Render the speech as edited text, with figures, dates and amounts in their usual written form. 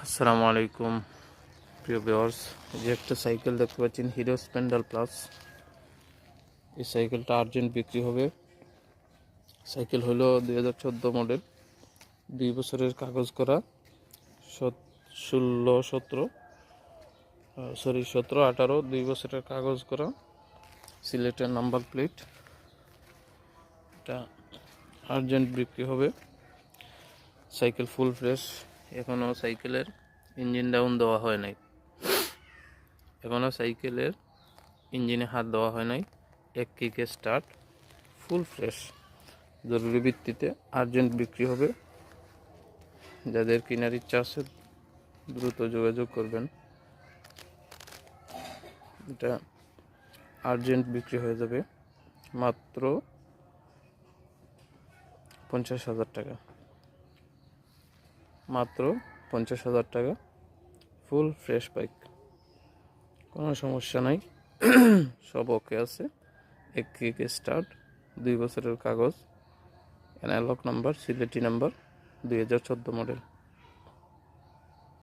আসসালামু আলাইকুম প্রিয় ভিউয়ার্স, যে একটা সাইকেল দেখতে পাচ্ছেন হিরো স্প্লেন্ডার প্লাস। এই সাইকেলটা আর্জেন্ট বিক্রি হবে। সাইকেল হলো 2014 মডেল, 2 বছরের কাগজ করা, 17-18 2 বছরের কাগজ করা, সিলেটের নাম্বার প্লেট। এটা আর্জেন্ট বিক্রি হবে। সাইকেল ফুল ফ্রেশ, এখনও সাইকেলের ইঞ্জিন ডাউন দেওয়া হয় নাই, এখনও সাইকেলের ইঞ্জিনে হাত দেওয়া হয় নাই। 1 কিকে স্টার্ট, ফুল ফ্রেশ। জরুরি ভিত্তিতে আর্জেন্ট বিক্রি হবে। যাদের কেনার ইচ্ছা আছে দ্রুত যোগাযোগ করবেন। এটা আর্জেন্ট বিক্রি হয়ে যাবে মাত্র 50,000 টাকা, মাত্র 50,000 টাকা। ফুল ফ্রেশ বাইক, কোনো সমস্যা নাই, সব ওকে আছে। 1 কিকে স্টার্ট, 2 বছরের কাগজ, analog number, Sylheti number, 2014 model.